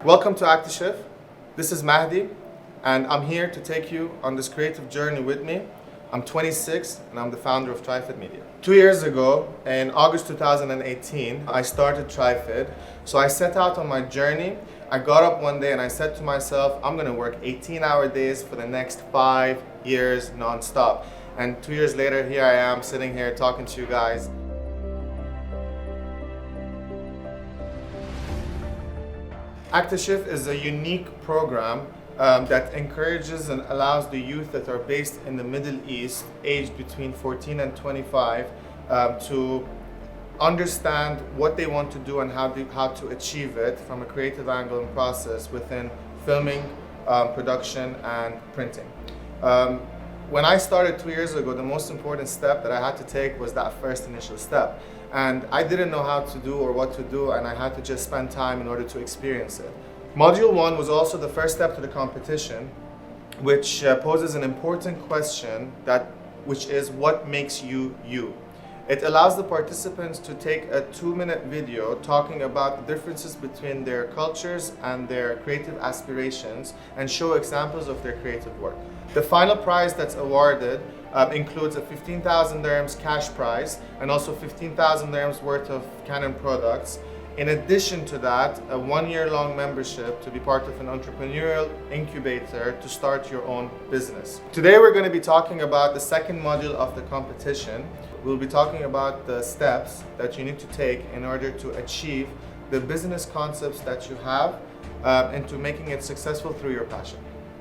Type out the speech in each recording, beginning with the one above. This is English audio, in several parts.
Welcome to ActiShift. This is Mahdi, and I'm here to take you on this creative journey with me. I'm 26, and I'm the founder of TriFit Media. 2 years ago, in August 2018, I started TriFit. So I set out on my journey. I got up one day and I said to myself, I'm gonna work 18-hour days for the next 5 years non-stop. And 2 years later, here I am sitting here talking to you guys. ActiShift is a unique program that encourages and allows the youth that are based in the Middle East, aged between 14 and 25, to understand what they want to do and how to achieve it from a creative angle and process within filming, production, and printing. When I started 2 years ago, the most important step that I had to take was that first initial step. And I didn't know how to do or what to do, and I had to just spend time in order to experience it. Module 1 was also the first step to the competition, which poses an important question, which is what makes you you? It allows the participants to take a 2-minute video talking about the differences between their cultures and their creative aspirations and show examples of their creative work. The final prize that's awarded includes a 15,000 dirhams cash prize and also 15,000 dirhams worth of Canon products. In addition to that, a 1-year-long membership to be part of an entrepreneurial incubator to start your own business. Today we're going to be talking about the second module of the competition. We'll be talking about the steps that you need to take in order to achieve the business concepts that you have into making it successful through your passion.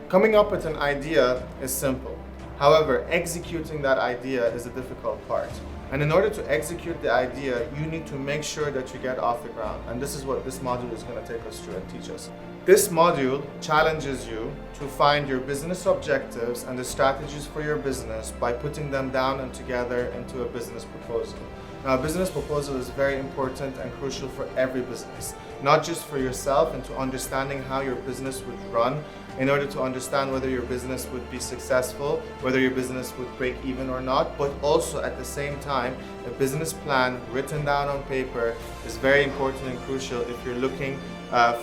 Coming up with an idea is simple. However, executing that idea is a difficult part. And in order to execute the idea, you need to make sure that you get off the ground. And this is what this module is going to take us through and teach us. This module challenges you to find your business objectives and the strategies for your business by putting them down and together into a business proposal. Now, a business proposal is very important and crucial for every business, not just for yourself and to understanding how your business would run, in order to understand whether your business would be successful, whether your business would break even or not, but also at the same time, a business plan written down on paper is very important and crucial if you're looking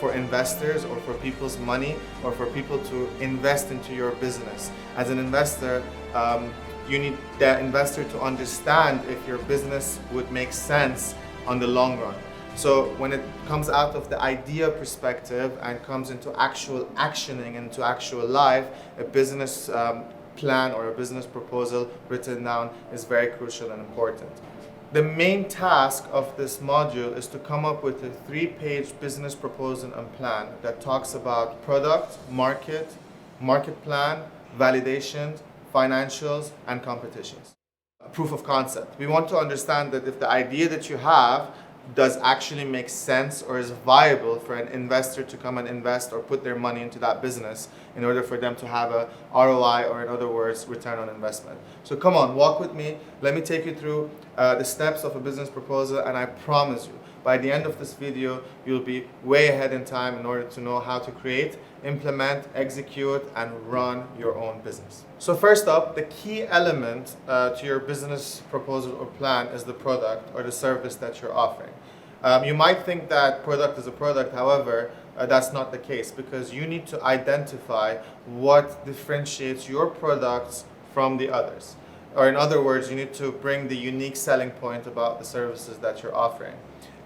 for investors or for people's money or for people to invest into your business. As an investor, you need that investor to understand if your business would make sense on the long run. So when it comes out of the idea perspective and comes into actual actioning, into actual life, a business plan or a business proposal written down is very crucial and important. The main task of this module is to come up with a 3-page business proposal and plan that talks about product, market plan, validations, financials, and competitions. Proof of concept. We want to understand that if the idea that you have does actually make sense or is viable for an investor to come and invest or put their money into that business in order for them to have a ROI, or in other words, return on investment. So come on, walk with me. Let me take you through the steps of a business proposal, and I promise you, by the end of this video, you'll be way ahead in time in order to know how to create, implement, execute, and run your own business. So first up, the key element to your business proposal or plan is the product or the service that you're offering. You might think that product is a product, however, that's not the case, because you need to identify what differentiates your products from the others. Or in other words, you need to bring the unique selling point about the services that you're offering.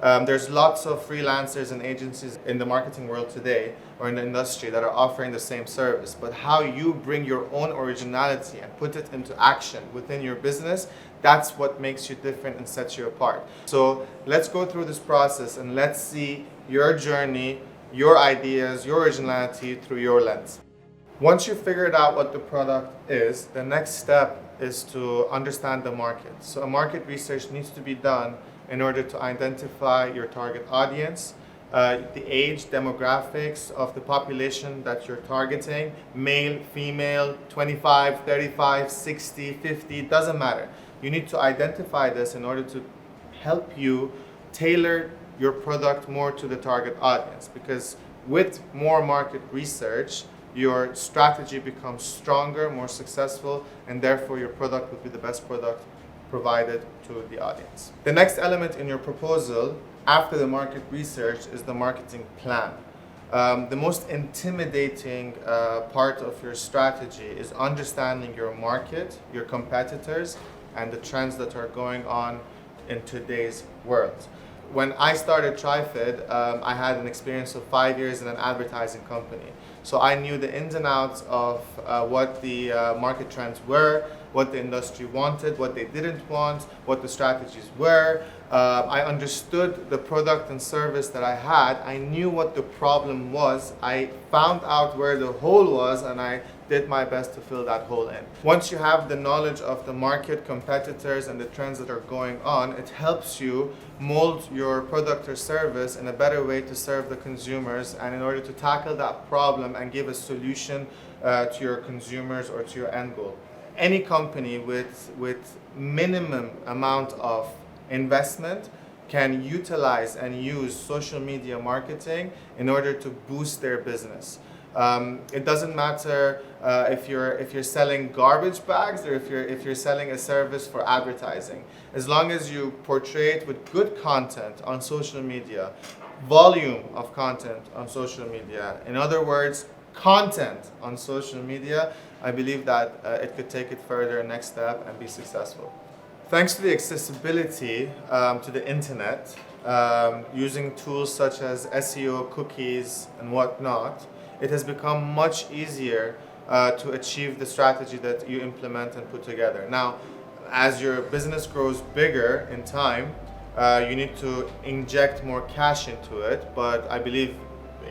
There's lots of freelancers and agencies in the marketing world today or in the industry that are offering the same service, but how you bring your own originality and put it into action within your business, that's what makes you different and sets you apart. So let's go through this process and let's see your journey, your ideas, your originality through your lens. Once you've figured out what the product is, the next step is to understand the market. So a market research needs to be done in order to identify your target audience, the age demographics of the population that you're targeting, male, female, 25, 35, 60, 50, doesn't matter. You need to identify this in order to help you tailor your product more to the target audience, because with more market research, your strategy becomes stronger, more successful, and therefore your product will be the best product provided to the audience. The next element in your proposal after the market research is the marketing plan. The most intimidating part of your strategy is understanding your market, your competitors, and the trends that are going on in today's world. When I started TriFid, I had an experience of 5 years in an advertising company. So I knew the ins and outs of what the market trends were, what the industry wanted, what they didn't want, what the strategies were. I understood the product and service that I had. I knew what the problem was. I found out where the hole was, and I did my best to fill that hole in. Once you have the knowledge of the market, competitors, and the trends that are going on, it helps you mold your product or service in a better way to serve the consumers, and in order to tackle that problem and give a solution to your consumers or to your end goal. Any company with minimum amount of investment can utilize and use social media marketing in order to boost their business. It doesn't matter if you're selling garbage bags or if you're selling a service for advertising. As long as you portray it with good content on social media, volume of content on social media, in other words, content on social media, I believe that it could take it further, next step, and be successful. Thanks to the accessibility to the internet, using tools such as SEO, cookies, and whatnot, it has become much easier to achieve the strategy that you implement and put together. Now, as your business grows bigger in time, you need to inject more cash into it, but I believe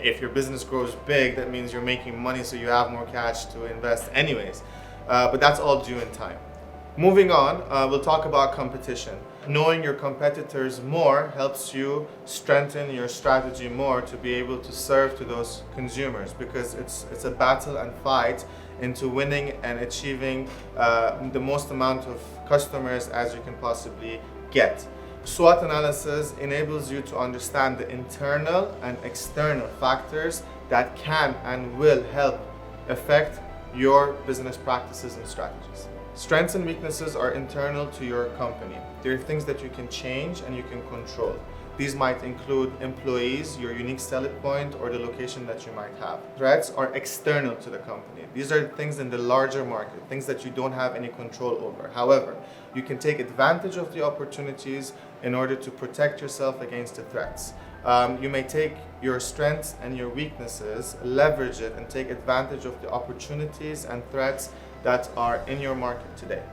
if your business grows big, that means you're making money, so you have more cash to invest anyways. But that's all due in time. Moving on, we'll talk about competition. Knowing your competitors more helps you strengthen your strategy more to be able to serve to those consumers, because it's a battle and fight into winning and achieving the most amount of customers as you can possibly get. SWOT analysis enables you to understand the internal and external factors that can and will help affect your business practices and strategies. Strengths and weaknesses are internal to your company. They're things that you can change and you can control. These might include employees, your unique selling point, or the location that you might have. Threats are external to the company. These are things in the larger market, things that you don't have any control over. However, you can take advantage of the opportunities in order to protect yourself against the threats. You may take your strengths and your weaknesses, leverage it, and take advantage of the opportunities and threats that are in your market today.